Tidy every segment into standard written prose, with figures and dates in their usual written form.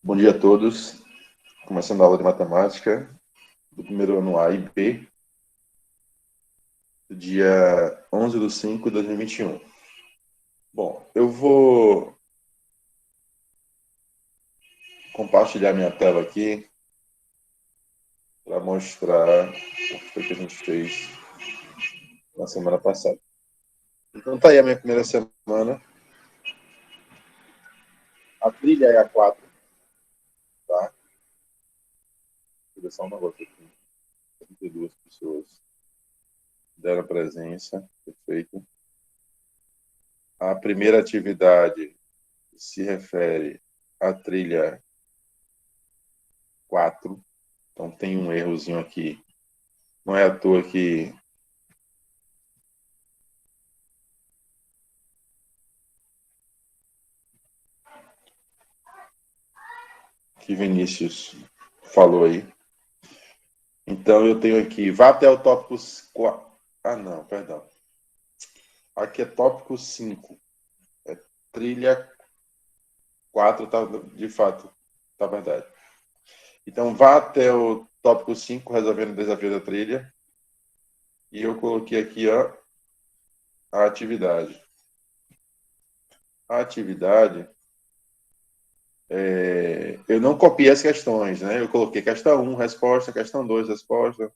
Bom dia a todos. Começando a aula de matemática do primeiro ano A e B, do dia 11/5/2021. Bom, eu vou compartilhar minha tela aqui para mostrar o que a gente fez na semana passada. Então tá aí a minha primeira semana. A trilha é a 4, tá? Vou deixar um negócio aqui. 32 pessoas deram presença. Perfeito. A primeira atividade se refere à trilha 4. Então tem um errozinho aqui. Não é à toa que Vinícius falou aí. Então eu tenho aqui, vá até o tópico 4. Ah, não, perdão. Aqui é tópico 5. É trilha 4, tá, de fato, tá verdade. Então vá até o tópico 5, resolvendo o desafio da trilha. E eu coloquei aqui, ó, a atividade. A atividade, eu não copiei as questões, né? Eu coloquei questão 1, resposta, questão 2, resposta.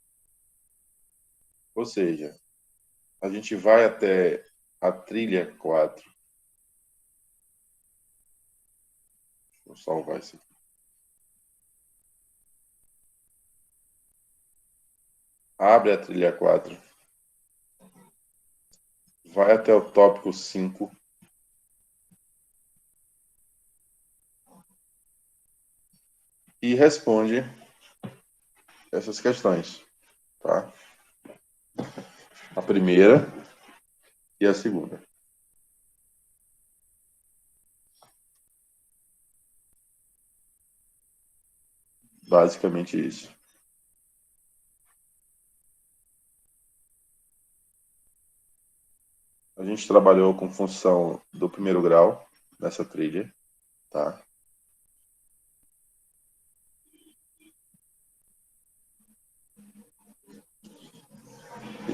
Ou seja, a gente vai até a trilha 4. Vou salvar isso aqui. Abre a trilha 4. Vai até o tópico 5. E responde essas questões, tá? A primeira e a segunda. Basicamente isso. A gente trabalhou com função do primeiro grau nessa trilha, tá?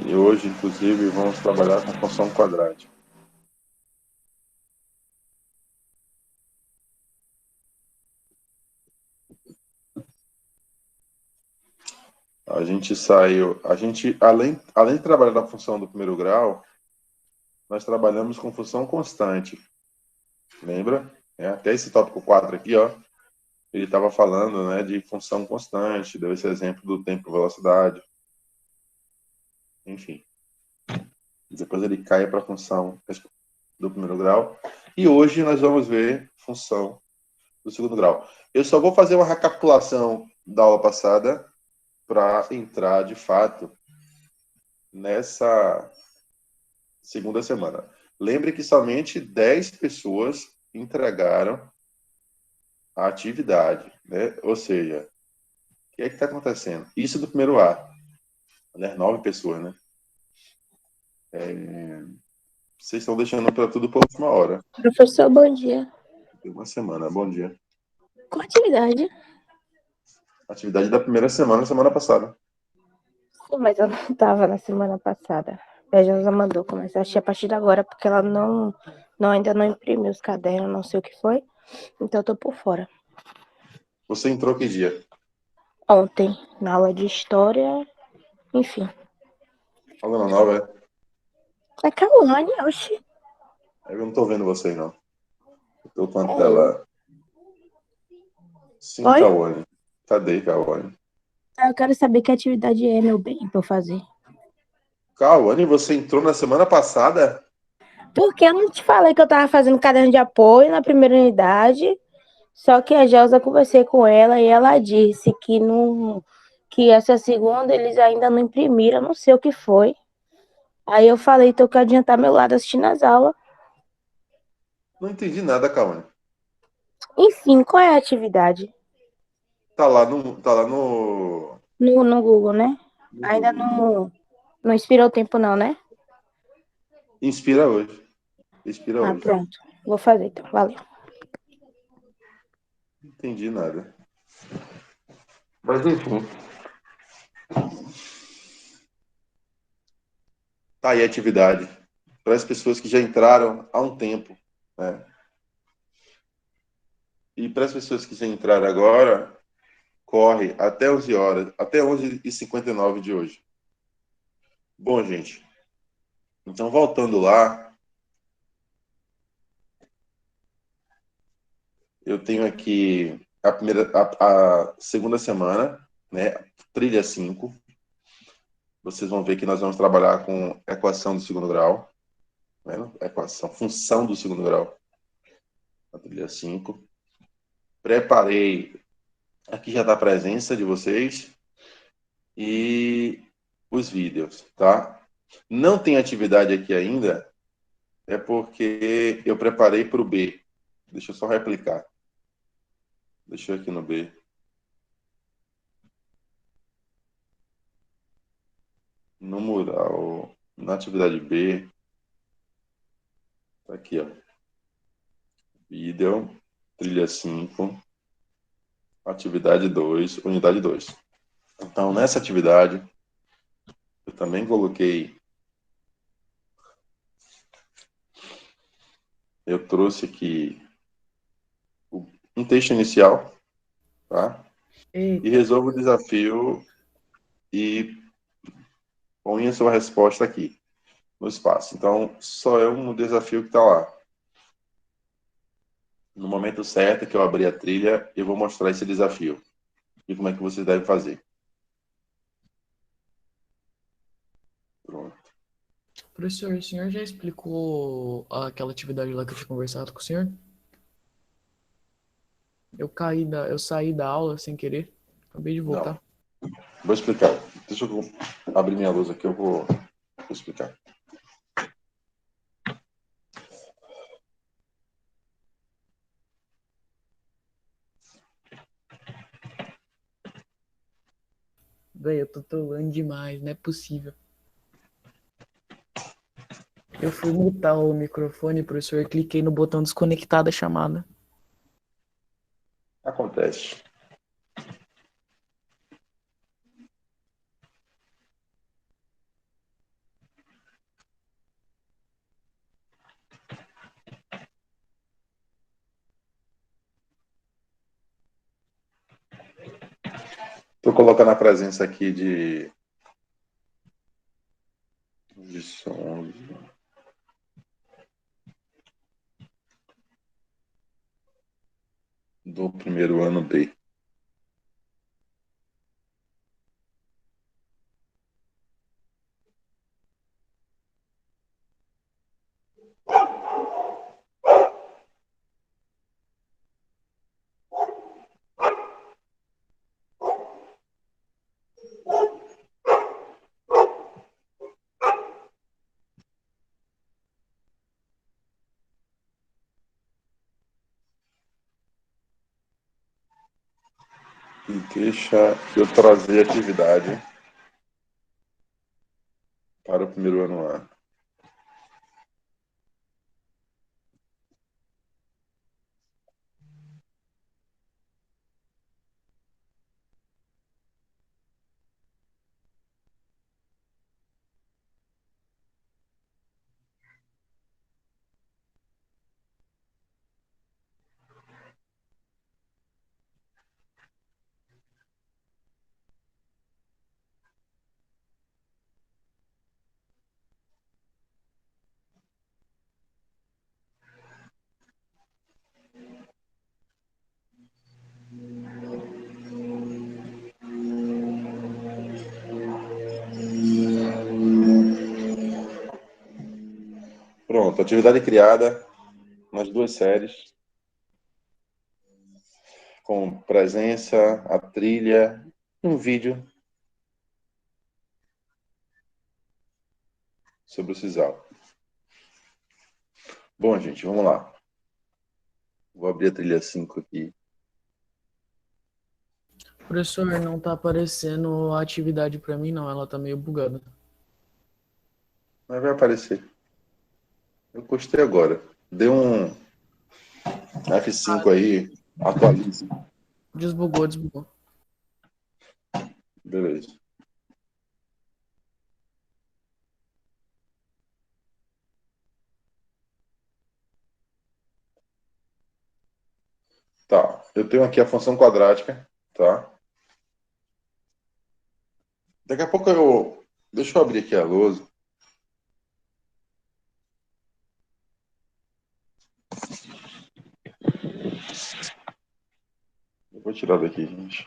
E hoje, inclusive, vamos trabalhar com função quadrática. Além de trabalhar na função do primeiro grau, nós trabalhamos com função constante. Lembra? Até esse tópico 4 aqui, ó, ele estava falando, né, de função constante, deu esse exemplo do tempo e velocidade. Enfim. Depois ele cai para a função do primeiro grau. E hoje nós vamos ver função do segundo grau. Eu só vou fazer uma recapitulação da aula passada para entrar, de fato, nessa segunda semana. Lembre que somente 10 pessoas entregaram a atividade, né? Ou seja, o que é que está acontecendo? Isso do primeiro A, né? 9 pessoas, né? Vocês estão deixando para tudo por última hora. Professor, bom dia. Uma semana, bom dia. Qual atividade? Atividade da primeira semana, semana passada. Sim, mas eu não estava na semana passada. A Josa mandou começar a assistir a partir de agora, porque ela ainda não imprimiu os cadernos, não sei o que foi. Então eu tô por fora. Você entrou que dia? Ontem, na aula de história, enfim. Aluna nova, é? É Kawane, oxi. Eu não tô vendo vocês, não. Eu tô com a É eu. tela. Sim, Oi? Kawane. Cadê, Kawane? Eu quero saber que atividade é, meu bem, pra eu fazer. Kawane, você entrou na semana passada? Porque eu não te falei que eu tava fazendo caderno de apoio na primeira unidade, só que a Josa, conversei com ela e ela disse que não, que essa segunda eles ainda não imprimiram, não sei o que foi. Aí eu falei, então que adiantar meu lado assistindo as aulas. Não entendi nada, Kawane. Enfim, qual é a atividade? Tá lá no No Google, né? Ainda Google. não expirou o tempo não, né? Inspira hoje. Inspira Ah, hoje. pronto. Vou fazer então, valeu. Não entendi nada. Mas enfim. Tá aí a atividade. Para as pessoas que já entraram há um tempo, né? E para as pessoas que já entraram agora, corre até 11 horas, até 11h59 de hoje. Bom, gente, então voltando lá, eu tenho aqui a segunda semana, né? Trilha 5. Vocês vão ver que nós vamos trabalhar com equação do segundo grau, né? Equação, função do segundo grau, a trilha 5. Preparei, aqui já está a presença de vocês e os vídeos, tá? Não tem atividade aqui ainda, é porque eu preparei para o B. Deixa eu só replicar. Deixa eu aqui no B. No mural, na atividade B, tá aqui, ó. Vídeo, trilha 5, atividade 2, unidade 2. Então, nessa atividade, eu também coloquei, eu trouxe aqui um texto inicial, tá? E Eita, resolva o desafio e ponha sua resposta aqui no espaço. Então, só é um desafio que está lá. No momento certo que eu abrir a trilha, eu vou mostrar esse desafio e como é que vocês devem fazer. Pronto. professor, o senhor já explicou aquela atividade lá que eu tinha conversado com o senhor? Eu saí da aula sem querer. Acabei de Não, voltar. vou explicar. Deixa eu abrir minha luz aqui, eu vou explicar. Véi, eu tô trolando demais, não é possível. Eu fui mutar o microfone, professor, cliquei no botão desconectar da chamada. Acontece. Estou colocando a presença aqui de som do primeiro ano B. E deixa eu trazer a atividade para o primeiro ano A. Pronto, atividade criada nas duas séries, com presença, a trilha, um vídeo sobre o sisal. Bom, gente, vamos lá. Vou abrir a trilha 5 aqui. Professor, não tá aparecendo a atividade pra mim, não. Ela tá meio bugada. Mas vai aparecer. Eu gostei agora. Dê um F5 aí. Atualize. Desbugou, desbugou. Beleza. Tá, eu tenho aqui a função quadrática, tá? Daqui a pouco eu... Deixa eu abrir aqui a lousa. Eu vou tirar daqui, gente.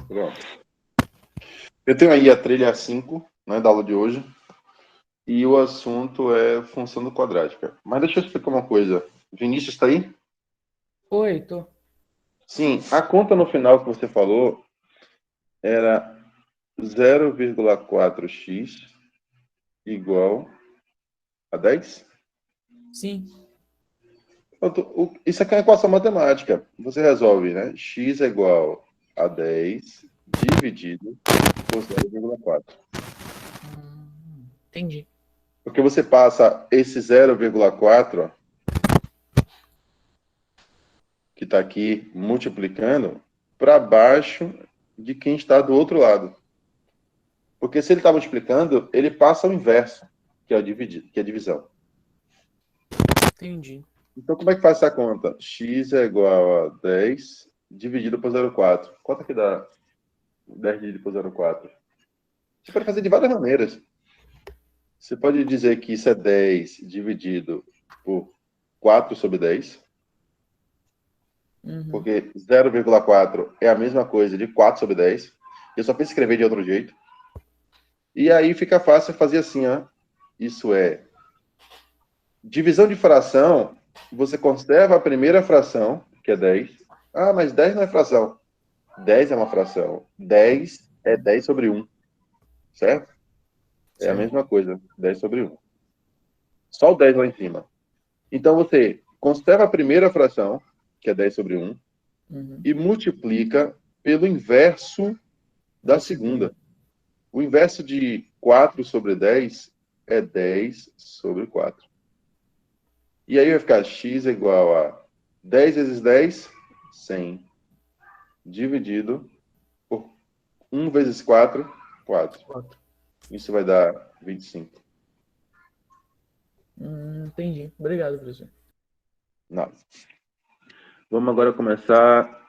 Pronto. Eu tenho aí a trilha 5, né, da aula de hoje. E o assunto é função do quadrática. Mas deixa eu explicar uma coisa. Vinícius está aí? Oi, tô. Sim, a conta no final que você falou era 0,4x igual a 10? Sim. Isso aqui é uma equação matemática. Você resolve, né? X é igual a 10 dividido por 0,4. Entendi. Porque você passa esse 0,4, que está aqui multiplicando, para baixo de quem está do outro lado. Porque se ele está multiplicando, ele passa ao inverso, que é, que é a divisão. Entendi. Então, como é que faz essa conta? X é igual a 10 dividido por 0,4. Quanto é que dá 10 dividido por 0,4? Você pode fazer de várias maneiras. Você pode dizer que isso é 10 dividido por 4 sobre 10, Uhum. porque 0,4 é a mesma coisa de 4 sobre 10. Eu só fiz escrever de outro jeito. E aí fica fácil fazer assim, ó. Isso é divisão de fração, você conserva a primeira fração, que é 10. Ah, mas 10 não é fração. 10 é uma fração. 10 é 10 sobre 1, certo? É a Certo. mesma coisa, 10 sobre 1. Só o 10 lá em cima. Então você conserva a primeira fração, que é 10 sobre 1, Uhum. e multiplica pelo inverso da Da segunda. segunda. O inverso de 4 sobre 10 é 10 sobre 4. E aí vai ficar x igual a 10 vezes 10, 100, dividido por 1 vezes 4, 4. 4. Isso vai dar 25. Entendi. Obrigado, professor. Não. Vamos agora começar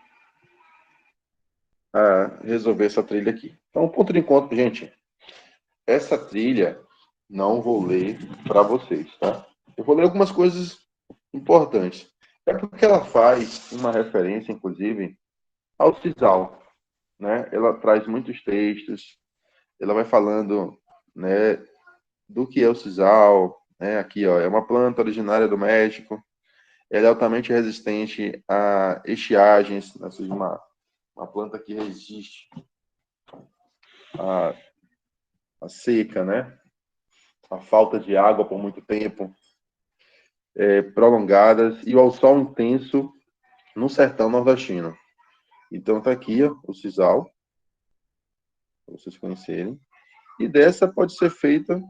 a resolver essa trilha aqui. Então, o ponto de encontro, gente, essa trilha não vou ler para vocês, tá? Eu vou ler algumas coisas importantes. É porque ela faz uma referência, inclusive, ao sisal, né? Ela traz muitos textos, ela vai falando, né, do que é o sisal, né? Aqui, ó, é uma planta originária do México, ela é altamente resistente a estiagens, ou seja, uma planta que resiste à seca, né? A falta de água por muito tempo, prolongadas, e ao sol intenso no sertão nordestino. Então tá aqui ó, o sisal, para vocês conhecerem. E dessa pode ser feita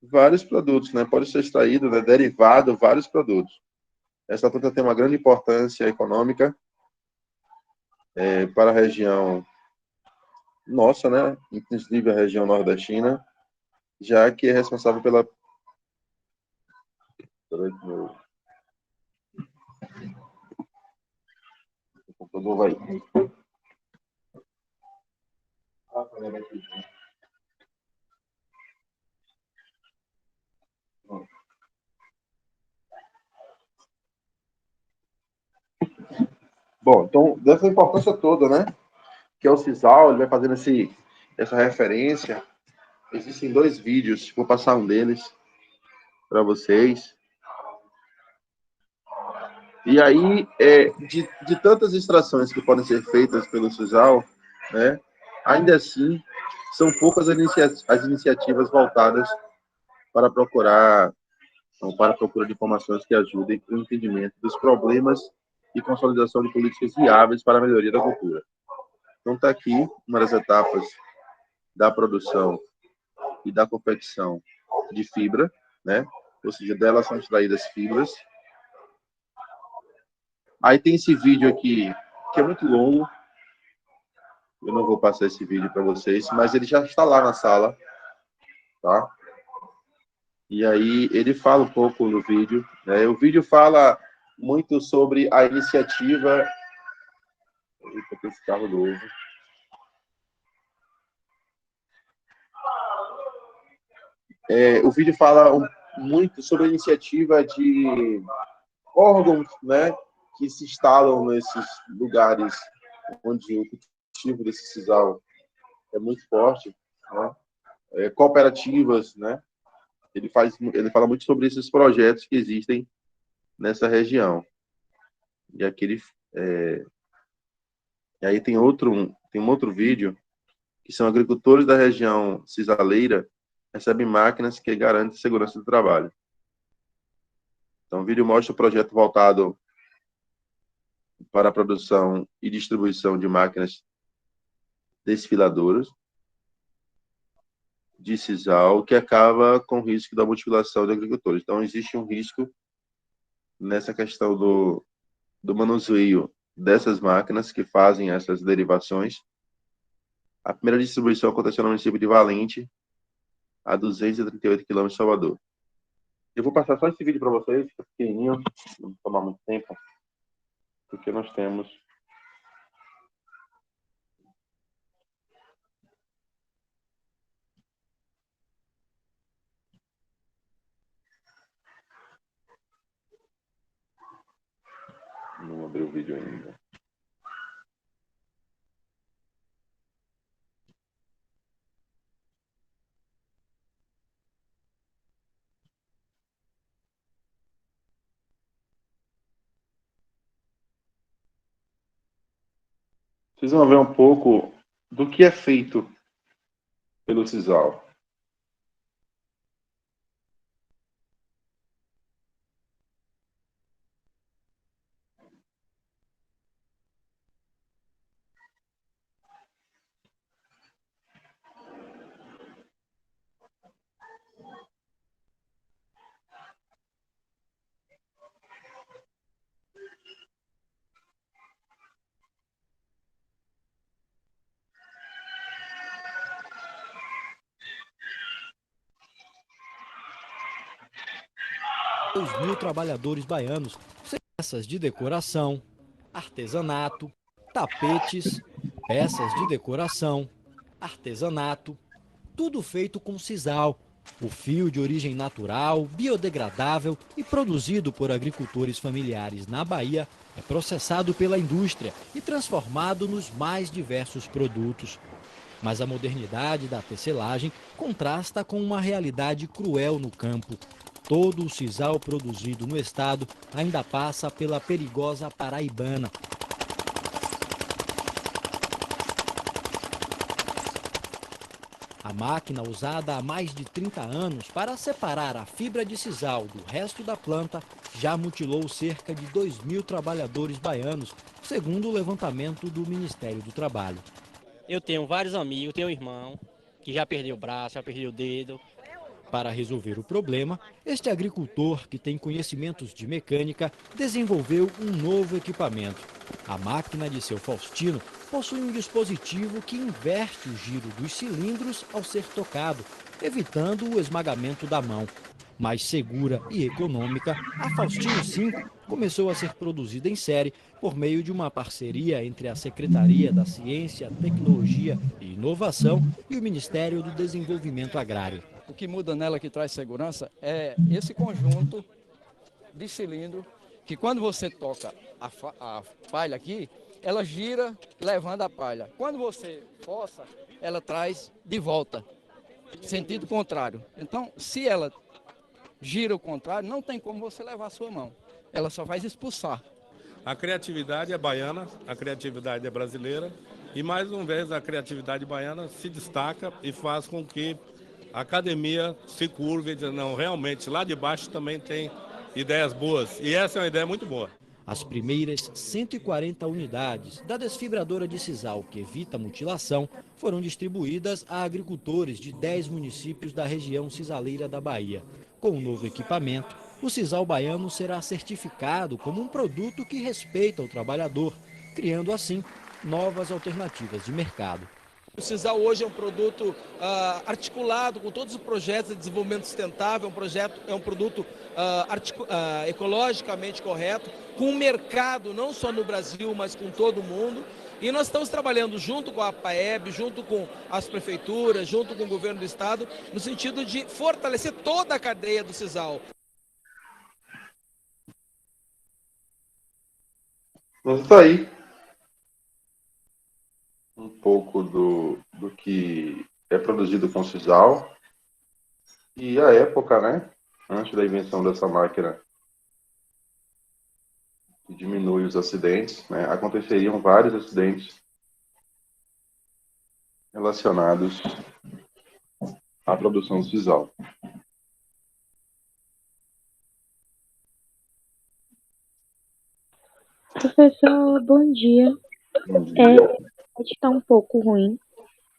vários produtos, né? Pode ser extraído, né, derivado vários produtos. Essa planta tem uma grande importância econômica para a região nossa, né? Inclusive a região nordestina, já que é responsável pela Peraí que o computador vai. Bom, então, dessa importância toda, né? Que é o Sisal, ele vai fazendo essa referência. Existem 2 vídeos, vou passar um deles para vocês. E aí, de tantas extrações que podem ser feitas pelo Sisal, né? Ainda assim, são poucas as iniciativas voltadas para procurar ou para a procura de informações que ajudem no entendimento dos problemas e consolidação de políticas viáveis para a melhoria da cultura. Então, está aqui uma das etapas da produção e da confecção de fibra, né? Ou seja, delas são extraídas fibras. Aí tem esse vídeo aqui, que é muito longo. Eu não vou passar esse vídeo para vocês, mas ele já está lá na sala, tá? E aí ele fala um pouco no vídeo, né? O vídeo fala muito sobre a iniciativa. Eita, esse carro novo. O vídeo fala muito sobre a iniciativa de órgãos, né, que se instalam nesses lugares onde o cultivo desse sisal é muito forte, né? Cooperativas, né? Ele fala muito sobre esses projetos que existem nessa região. E aquele, e aí tem um outro vídeo que são agricultores da região cisaleira recebem máquinas que garantem segurança do trabalho. Então, o vídeo mostra o projeto voltado para a produção e distribuição de máquinas desfiladoras de sisal, que acaba com o risco da mutilação de agricultores. Então, existe um risco nessa questão do manuseio dessas máquinas que fazem essas derivações. A primeira distribuição aconteceu no município de Valente, a 238 quilômetros de Salvador. Eu vou passar só esse vídeo para vocês, que é pequenininho, não vai tomar muito tempo, porque nós temos não abri o vídeo ainda. Vocês vão ver um pouco do que é feito pelo sisal. Mil trabalhadores baianos, peças de decoração, artesanato, tapetes, peças de decoração, artesanato, tudo feito com sisal. O fio de origem natural, biodegradável e produzido por agricultores familiares na Bahia é processado pela indústria e transformado nos mais diversos produtos. Mas a modernidade da tecelagem contrasta com uma realidade cruel no campo. Todo o sisal produzido no estado ainda passa pela perigosa Paraibana. A máquina usada há mais de 30 anos para separar a fibra de sisal do resto da planta já mutilou cerca de 2.000 trabalhadores baianos, segundo o levantamento do Ministério do Trabalho. Eu tenho vários amigos, tenho um irmão que já perdeu o braço, já perdeu o dedo. Para resolver o problema, este agricultor, que tem conhecimentos de mecânica, desenvolveu um novo equipamento. A máquina de seu Faustino possui um dispositivo que inverte o giro dos cilindros ao ser tocado, evitando o esmagamento da mão. Mais segura e econômica, a Faustino 5 começou a ser produzida em série por meio de uma parceria entre a Secretaria da Ciência, Tecnologia e Inovação e o Ministério do Desenvolvimento Agrário. O que muda nela que traz segurança é esse conjunto de cilindro que quando você toca a palha aqui, ela gira levando a palha. Quando você força, ela traz de volta, sentido contrário. Então, se ela gira o contrário, não tem como você levar a sua mão. Ela só vai expulsar. A criatividade é baiana, a criatividade é brasileira e mais uma vez a criatividade baiana se destaca e faz com que a academia se curve e diz, não, realmente lá de baixo também tem ideias boas e essa é uma ideia muito boa. As primeiras 140 unidades da desfibradora de sisal que evita a mutilação foram distribuídas a agricultores de 10 municípios da região cisaleira da Bahia. Com o novo equipamento, o sisal baiano será certificado como um produto que respeita o trabalhador, criando assim novas alternativas de mercado. O sisal hoje é um produto articulado com todos os projetos de desenvolvimento sustentável, é um produto ecologicamente correto, com um mercado não só no Brasil, mas com todo o mundo. E nós estamos trabalhando junto com a APAEB, junto com as prefeituras, junto com o governo do estado, no sentido de fortalecer toda a cadeia do sisal. Mas está aí um pouco do que é produzido com sisal e a época, né, antes da invenção dessa máquina que diminui os acidentes, né, aconteceriam vários acidentes relacionados à produção do sisal. Professor, bom dia. A rede está um pouco ruim.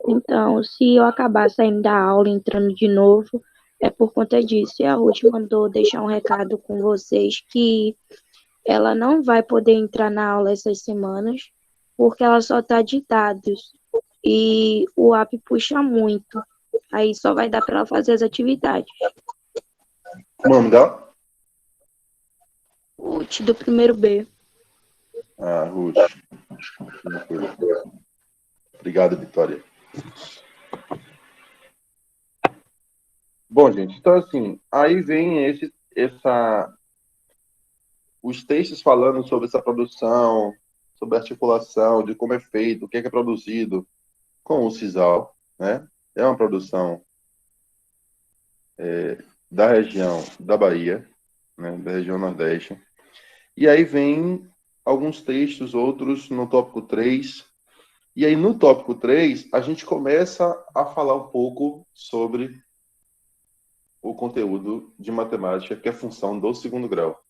Então, se eu acabar saindo da aula e entrando de novo, é por conta disso. E a Ruth mandou deixar um recado com vocês que ela não vai poder entrar na aula essas semanas, porque ela só está de dados. E o app puxa muito. Aí só vai dar para ela fazer as atividades. O nome dela? Ruth, do primeiro B. Ah, Ruth. Obrigado, Vitória. Bom, gente, então assim, aí vem os textos falando sobre essa produção, sobre a articulação, de como é feito, o que é produzido com o sisal, né? É uma produção da região da Bahia, né? Da região Nordeste. E aí vem alguns textos, outros no tópico 3. E aí no tópico 3, a gente começa a falar um pouco sobre o conteúdo de matemática, que é função do segundo grau.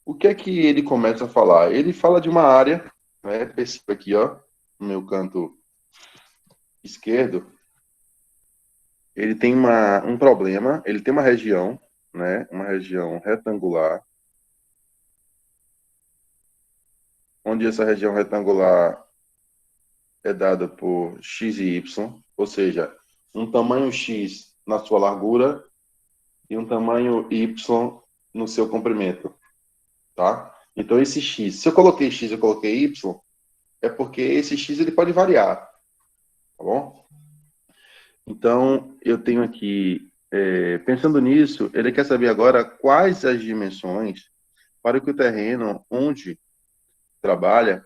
O que é que ele começa a falar? Ele fala de uma área, né? Perceba aqui, ó, no meu canto esquerdo, ele tem um problema, ele tem uma região, né? Uma região retangular, onde essa região retangular é dada por x e y, ou seja, um tamanho x na sua largura e um tamanho y no seu comprimento, tá? Então esse x, se eu coloquei x e eu coloquei y, é porque esse x ele pode variar, tá bom? Então eu tenho aqui, pensando nisso, ele quer saber agora quais as dimensões para que o terreno onde trabalha,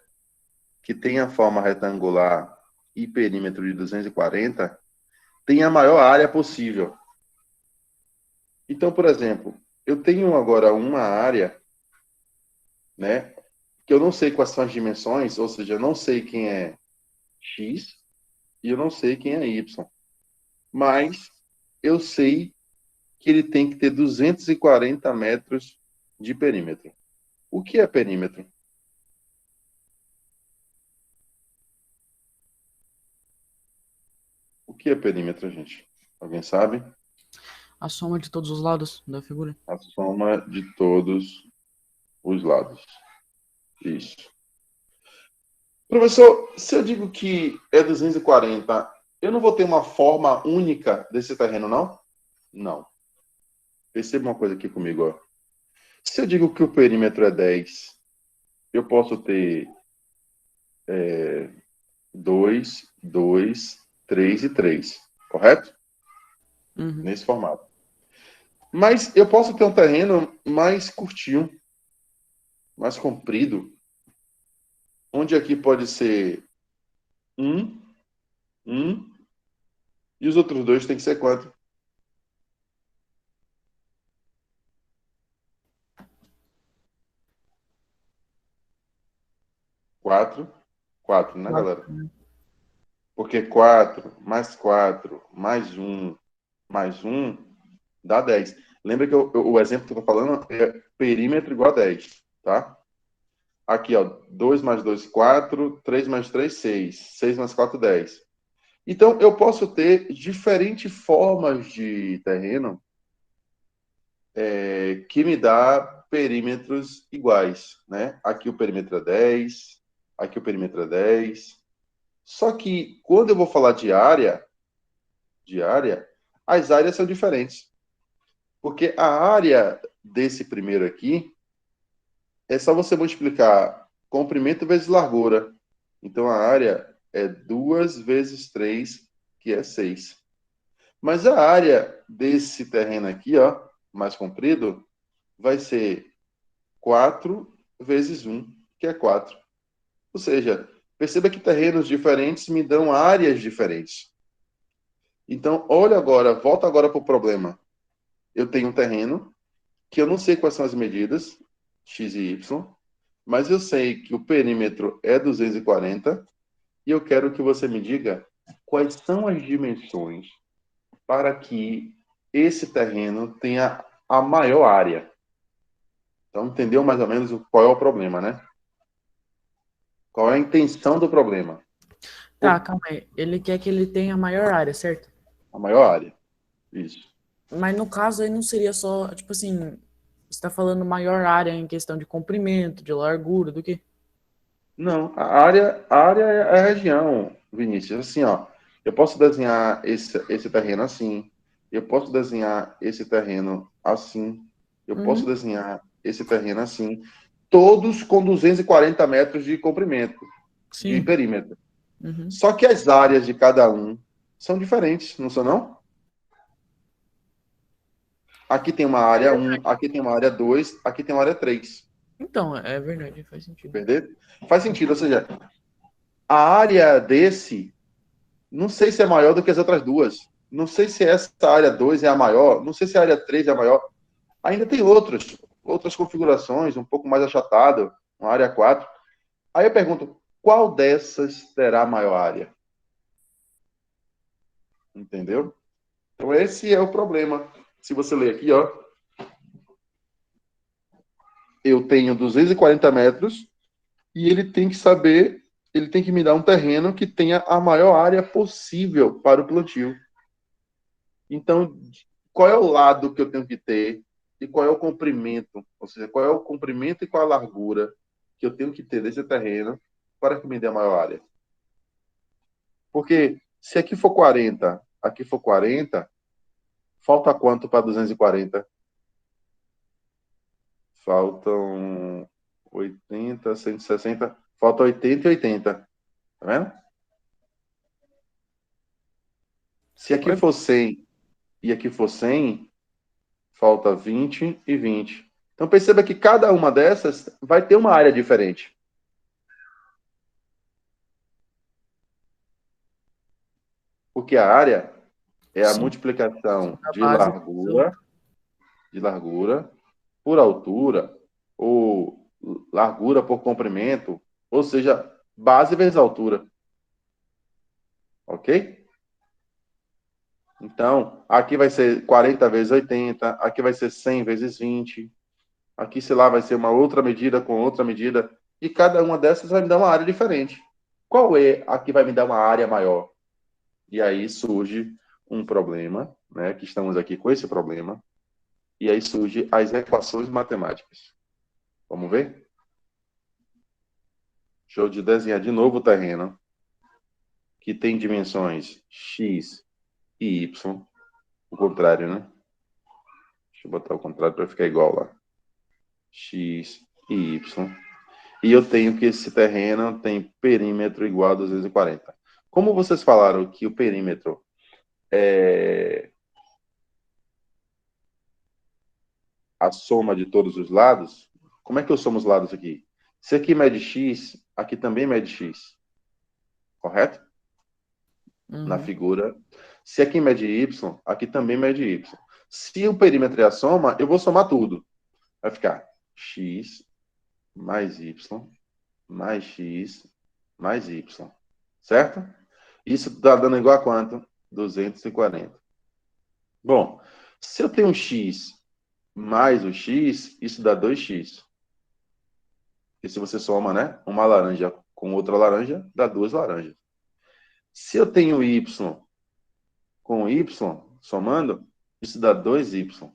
que tem a forma retangular e perímetro de 240, tem a maior área possível. Então, por exemplo, eu tenho agora uma área, né, que eu não sei quais são as dimensões, ou seja, eu não sei quem é x e eu não sei quem é y. Mas eu sei que ele tem que ter 240 metros de perímetro. O que é perímetro? O que é perímetro, gente? Alguém sabe? A soma de todos os lados da figura. A soma de todos os lados. Isso. Professor, se eu digo que é 240, eu não vou ter uma forma única desse terreno, não? Não. perceba uma coisa aqui comigo, ó. Se eu digo que o perímetro é 10, eu posso ter 2, 2, 3 e 3, correto? Uhum. Nesse formato. Mas eu posso ter um terreno mais curtinho, mais comprido, onde aqui pode ser 1, 1, e os outros dois tem que ser quanto? 4, 4, né, galera? Porque 4 mais 1 mais 1 dá 10. Lembra que o exemplo que eu estou falando é perímetro igual a 10, tá? Aqui, ó, 2 mais 2, 4, 3 mais 3, 6, 6 mais 4, 10. Então, eu posso ter diferentes formas de terreno que me dá perímetros iguais, né? Aqui o perímetro é 10, aqui o perímetro é 10. Só que, quando eu vou falar de área, as áreas são diferentes. Porque a área desse primeiro aqui é só você multiplicar comprimento vezes largura. Então, a área é 2 vezes 3, que é 6. Mas a área desse terreno aqui, ó, mais comprido, vai ser 4 vezes 1, que é 4. Ou seja, perceba que terrenos diferentes me dão áreas diferentes. Então, olha agora, volta agora para o problema. Eu tenho um terreno que eu não sei quais são as medidas, x e y, mas eu sei que o perímetro é 240 e eu quero que você me diga quais são as dimensões para que esse terreno tenha a maior área. Então, entendeu mais ou menos qual é o problema, né? Qual é a intenção do problema? Tá, calma aí. Ele quer que ele tenha a maior área, certo? A maior área. Isso. Mas no caso aí não seria só, tipo assim, você tá falando maior área em questão de comprimento, de largura, do que? Não, a área é a região, Vinícius. Assim, ó, eu posso desenhar esse terreno assim, eu posso desenhar esse terreno assim, eu posso desenhar esse terreno assim, todos com 240 metros de comprimento, de Sim. perímetro. Uhum. Só que as áreas de cada um são diferentes, não são não? Aqui tem uma área 1, aqui tem uma área 2, aqui tem uma área 3. Então, é verdade, faz sentido. Entendeu? Faz sentido, ou seja, a área desse, não sei se é maior do que as outras duas. Não sei se essa área 2 é a maior, não sei se a área 3 é a maior. Ainda tem outras configurações, um pouco mais achatado, uma área 4. Aí eu pergunto, qual dessas terá a maior área? Entendeu? Então esse é o problema. Se você ler aqui, ó, eu tenho 240 metros e ele tem que saber, ele tem que me dar um terreno que tenha a maior área possível para o plantio. Então, qual é o lado que eu tenho que ter e qual é o comprimento, ou seja, qual é o comprimento e qual a largura que eu tenho que ter desse terreno para que me dê a maior área? Porque se aqui for 40, aqui for 40, falta quanto para 240? Faltam 80, 160, falta 80 e 80. Tá vendo? Se aqui for 100 e aqui for 100, falta 20 e 20. Então perceba que cada uma dessas vai ter uma área diferente. Porque a área é a Sim. multiplicação A de base largura por altura, ou largura por comprimento, ou seja, base vezes altura. Ok? Então, aqui vai ser 40 vezes 80, aqui vai ser 100 vezes 20, aqui, sei lá, vai ser uma outra medida com outra medida, e cada uma dessas vai me dar uma área diferente. Qual é a que vai me dar uma área maior? E aí surge um problema, né, que estamos aqui com esse problema, e aí surgem as equações matemáticas. Vamos ver? Deixa eu desenhar de novo o terreno, que tem dimensões x e y, o contrário, né? Deixa eu botar o contrário para ficar igual lá. X e Y. E eu tenho que esse terreno tem perímetro igual a 240. Como vocês falaram que o perímetro é a soma de todos os lados, como é que eu somo os lados aqui? Se aqui mede X, aqui também mede X. Correto? Na figura. Se aqui mede Y, aqui também mede Y. Se o perímetro é a soma, eu vou somar tudo. Vai ficar X mais Y mais X mais Y. Certo? Isso está dando igual a quanto? 240. Bom, se eu tenho um X mais o X, isso dá 2X. E se você soma, né? Uma laranja com outra laranja, dá 2 laranjas. Se eu tenho Y com Y, somando, isso dá 2Y.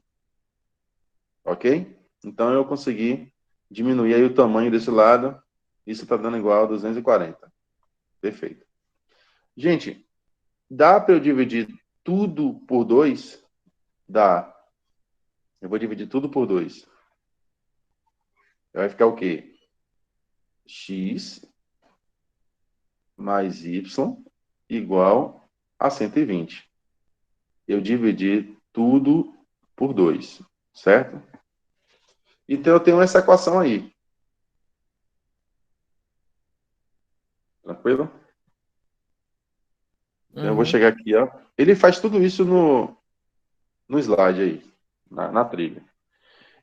Ok? Então eu consegui diminuir aí o tamanho desse lado. Isso está dando igual a 240. Perfeito. Gente, dá para eu dividir tudo por 2? Dá. Eu vou dividir tudo por 2. Vai ficar o quê? X mais Y igual a 120. Eu dividi tudo por 2, certo? Então eu tenho essa equação aí. Tranquilo? Então eu vou chegar aqui, ó. Ele faz tudo isso no slide aí, na trilha.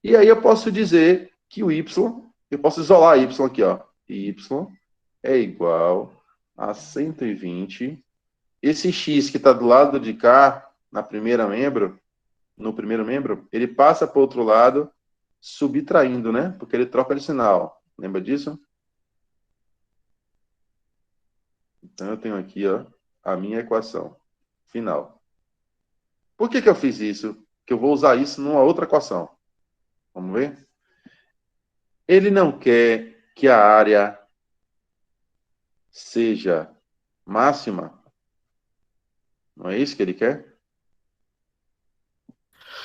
E aí eu posso dizer que o Y, eu posso isolar Y aqui, ó. Y é igual a 120. Esse X que está do lado de cá, no primeiro membro, ele passa para o outro lado, subtraindo, né? Porque ele troca de sinal. Lembra disso? Então eu tenho aqui, ó, a minha equação final. Por que eu fiz isso? Que eu vou usar isso numa outra equação. Vamos ver? Ele não quer que a área seja máxima. Não é isso que ele quer?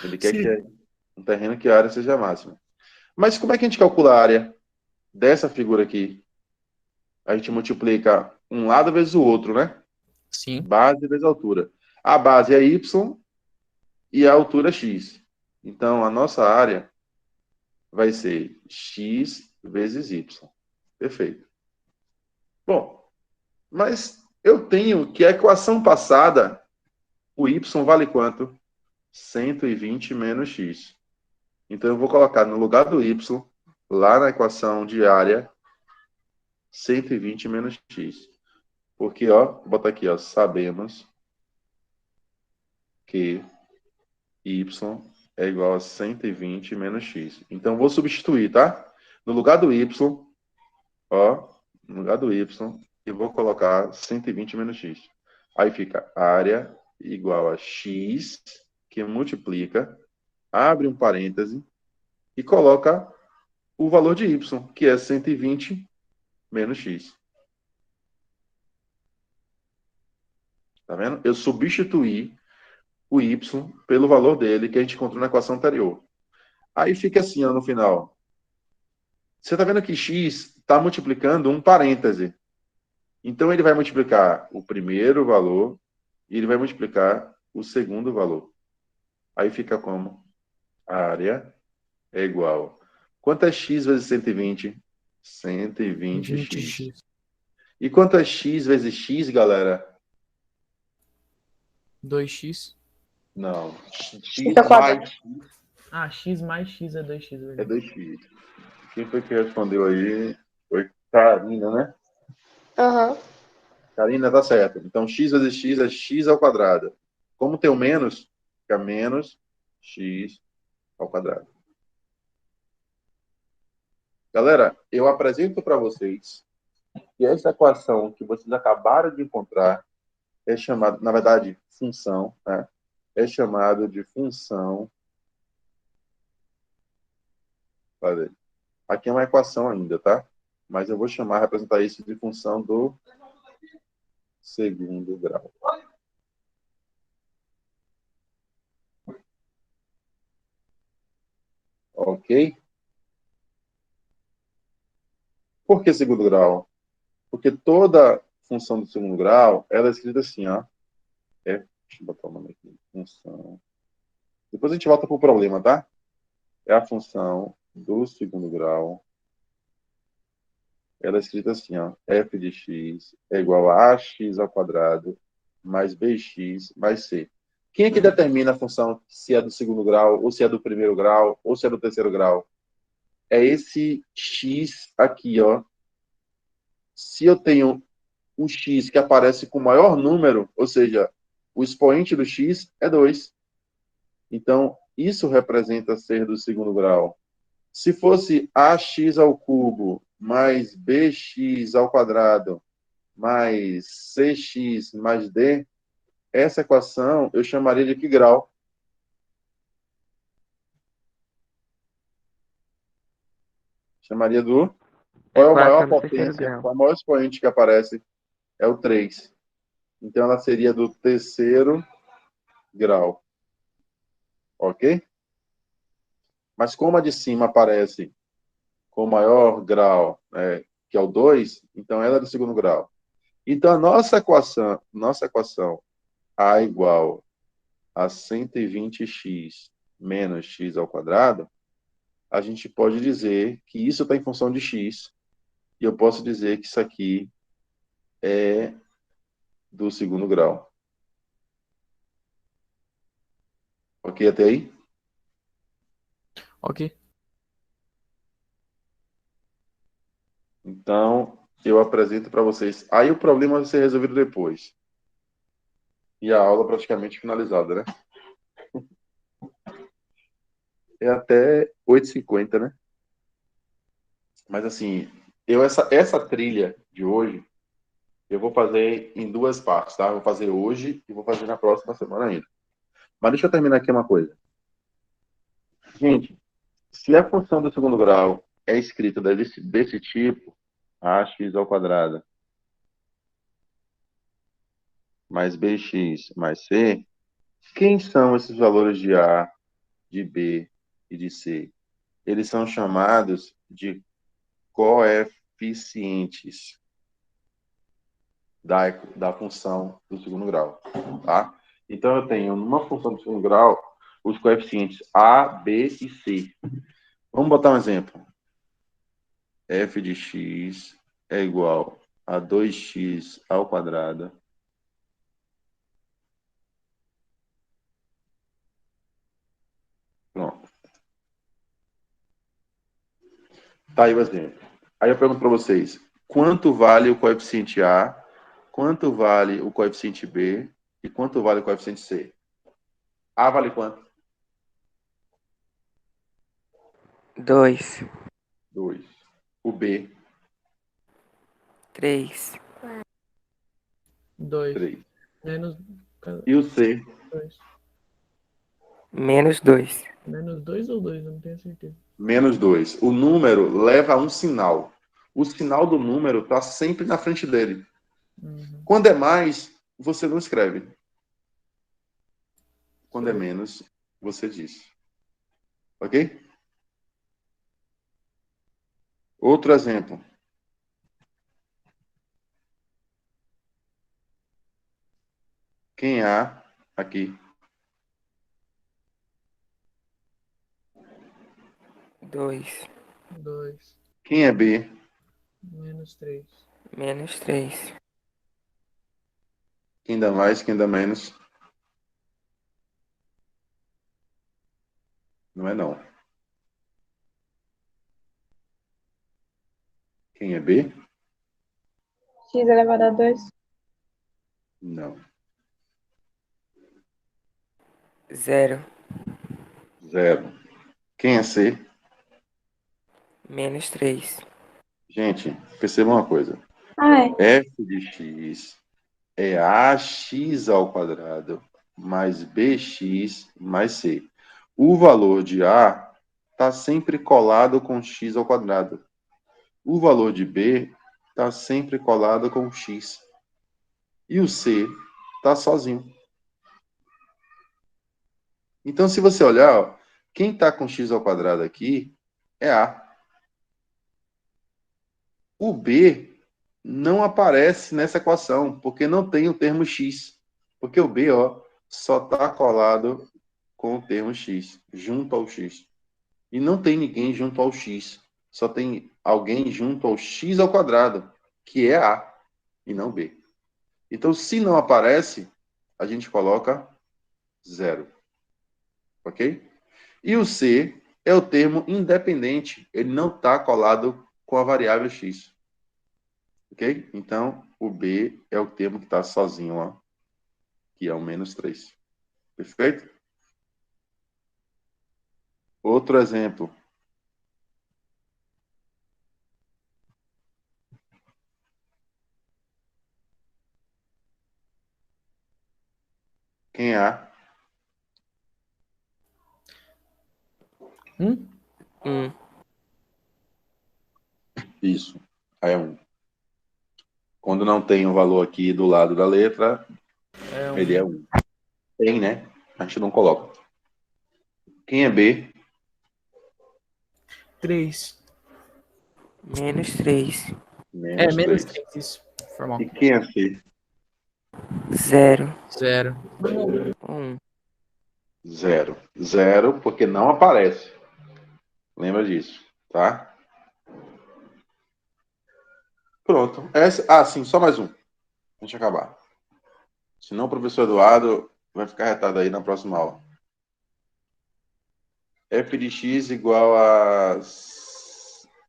Ele quer que um terreno que a área seja máxima. Mas como é que a gente calcula a área dessa figura aqui? A gente multiplica um lado vezes o outro, né? Sim. Base vezes altura. A base é Y e a altura é X. Então, a nossa área vai ser X vezes Y. Perfeito. Bom, mas eu tenho que a equação passada, o Y vale quanto? 120 menos X. Então, eu vou colocar no lugar do Y, lá na equação de área, 120 menos X. Porque, ó, vou botar aqui, ó, sabemos que Y é igual a 120 menos X. Então, vou substituir, tá? No lugar do Y, ó, no lugar do Y, eu vou colocar 120 menos X. Aí fica área igual a X, que multiplica, abre um parêntese e coloca o valor de Y, que é 120 menos X. Tá vendo? Eu substituí o Y pelo valor dele que a gente encontrou na equação anterior. Aí fica assim, ó, no final. Você está vendo que X está multiplicando um parêntese. Então, ele vai multiplicar o primeiro valor e ele vai multiplicar o segundo valor. Aí fica como? A área é igual. Quanto é X vezes 120? 120x. E quanto é X vezes X, galera? 2x. Não. X mais X. Ah, x mais x é 2x. É 2x. Quem foi que respondeu aí? Foi Karina, né? Aham. Karina, tá certo. Então, x vezes x é x ao quadrado. Como tem o menos, fica menos x ao quadrado. Galera, eu apresento para vocês que essa equação que vocês acabaram de encontrar é chamada, na verdade, função, né? É chamado de função. Olha, aqui é uma equação ainda, tá? Mas eu vou representar isso de função do segundo grau. Ok? Por que segundo grau? Porque toda função do segundo grau, ela é escrita assim, ó. Deixa eu botar o nome aqui. Função. Depois a gente volta pro problema, tá? É a função do segundo grau. Ela é escrita assim, ó. F de x é igual a ax ao quadrado mais bx mais c. Quem é que determina a função se é do segundo grau, ou se é do primeiro grau, ou se é do terceiro grau? É esse x aqui, ó. Se eu tenho um x que aparece com maior número, ou seja, o expoente do x é 2. Então, isso representa ser do segundo grau. Se fosse ax ao cubo mais bx ao quadrado mais cx mais d, essa equação eu chamaria de que grau? Chamaria do... Qual é a maior Equação do terceiro potência? grau. Qual é o maior expoente que aparece? É o 3. Então, ela seria do terceiro grau. Ok? Mas como a de cima aparece com o maior grau, que é o 2, então ela é do segundo grau. Então, a nossa equação A igual a 120x menos x ao quadrado, a gente pode dizer que isso está em função de x, e eu posso dizer que isso aqui é do segundo grau. Ok até aí? Ok. Então, eu apresento para vocês. Aí o problema vai ser resolvido depois. E a aula praticamente finalizada, né? É até 8h50, né? Mas assim, essa trilha de hoje, eu vou fazer em 2 partes, tá? Eu vou fazer hoje e vou fazer na próxima semana ainda. Mas deixa eu terminar aqui uma coisa. Gente, se a função do segundo grau é escrita desse tipo, ax ao quadrado mais bx mais c, quem são esses valores de a, de b e de c? Eles são chamados de coeficientes da função do segundo grau, tá? Então, eu tenho numa função do segundo grau os coeficientes a, b e c. Vamos botar um exemplo. F de x é igual a 2x ao quadrado pronto. Tá aí o exemplo. Aí eu pergunto para vocês, quanto vale o coeficiente A, quanto vale o coeficiente B e quanto vale o coeficiente C? A vale quanto? 2, 2. O B, 3, 2. 3. Menos E o C? 2. menos 2. Menos 2 ou 2? Eu não tenho certeza. Menos 2. O número leva um sinal. O sinal do número está sempre na frente dele. Uhum. Quando é mais, você não escreve. Quando é menos, você diz. Ok? Outro exemplo. Quem é A aqui? 2, 2. Quem é B? Menos 3. menos 3, Quem dá mais, quem dá menos? Não é não. Quem é B? X elevado a 2. Não. 0, 0. Quem é C? menos 3. Gente, perceba uma coisa. Ah, é. F de x é ax ao quadrado mais bx mais c. O valor de A está sempre colado com x ao quadrado. O valor de B está sempre colado com x. E o C está sozinho. Então, se você olhar, ó, quem está com x ao quadrado aqui é A. O B não aparece nessa equação, porque não tem o termo X. Porque o B, ó, só está colado com o termo X, junto ao X. E não tem ninguém junto ao X. Só tem alguém junto ao X ao quadrado, que é A, e não B. Então, se não aparece, a gente coloca 0. Ok? E o C é o termo independente. Ele não está colado com a variável X. Ok? Então, o B é o termo que está sozinho, ó, que é o -3. Perfeito? Outro exemplo. Quem é A? 1. Isso. Aí é 1. Quando não tem o valor aqui do lado da letra, ele é 1. Tem, né? A gente não coloca. Quem é B? 3. 3. -3. Menos 3. 3, isso. Formal. E quem é C? 0. 0. 1. 0. 0, porque não aparece. Lembra disso, tá? Pronto. Sim, só mais um. Deixa eu acabar. Senão o professor Eduardo vai ficar retado aí na próxima aula. F de x igual a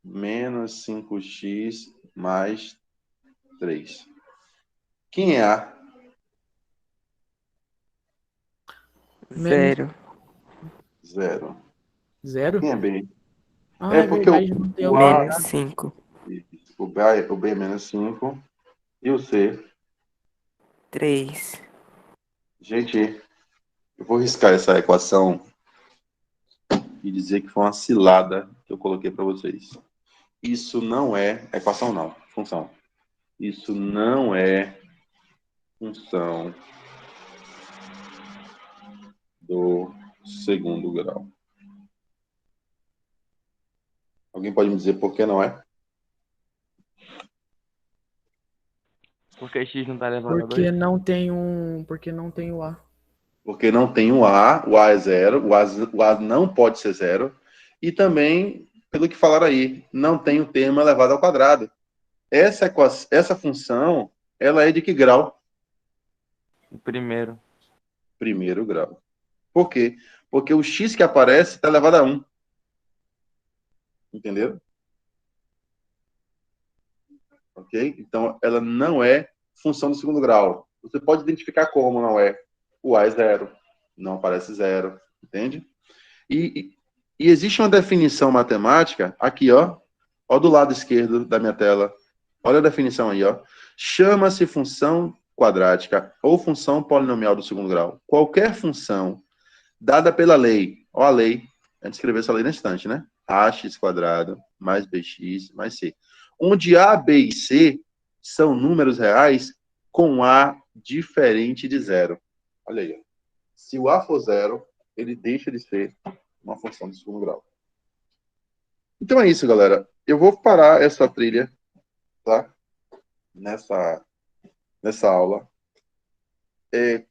menos 5x mais 3. Quem é A? 0. 0. 0? Quem é B? Ah, É é porque verdade, não tem o o A, -5. o B é menos 5 e o C. 3. Gente, eu vou riscar essa equação e dizer que foi uma cilada que eu coloquei para vocês. Isso não é equação, não, função. Isso não é função do segundo grau. Alguém pode me dizer por que não é? Porque x não tá elevado a Porque 2? não tem porque não tem o A. Porque não tem o A é 0, o A não pode ser 0, e também, pelo que falaram aí, não tem o termo elevado ao quadrado. Essa função, ela é de que grau? O primeiro. Primeiro grau. Por quê? Porque o x que aparece está elevado a 1. Entenderam? Ok? Então, ela não é função do segundo grau. Você pode identificar como não é. O A é 0. Não aparece 0. Entende? E existe uma definição matemática aqui, ó do lado esquerdo da minha tela. Olha a definição aí, ó. Chama-se função quadrática ou função polinomial do segundo grau. Qualquer função dada pela lei, ó a lei, a gente escreveu essa lei na estante, né? Ax² mais bx mais c. Onde A, B e C são números reais com A diferente de 0. Olha aí, ó. Se o A for 0, ele deixa de ser uma função de segundo grau. Então é isso, galera. Eu vou parar essa trilha, tá? Nessa aula.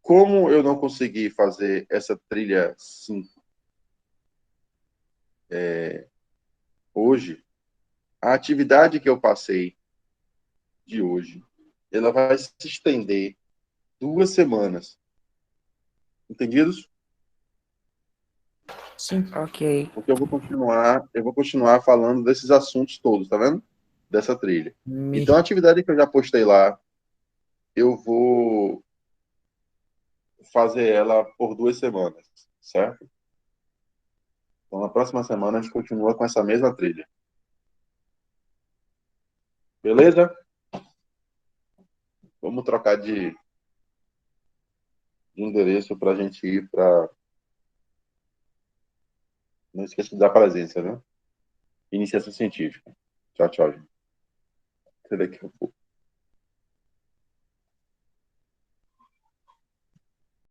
Como eu não consegui fazer essa trilha hoje, a atividade que eu passei de hoje, ela vai se estender 2 semanas. Entendidos? Sim. Ok. Porque eu vou continuar falando desses assuntos todos, tá vendo? Dessa trilha. Então, a atividade que eu já postei lá, eu vou fazer ela por 2 semanas, certo? Então, na próxima semana, a gente continua com essa mesma trilha. Beleza? Vamos trocar de endereço para a gente ir para... Não esqueça de dar presença, né? Iniciação científica. Tchau, tchau, gente. Até daqui a pouco.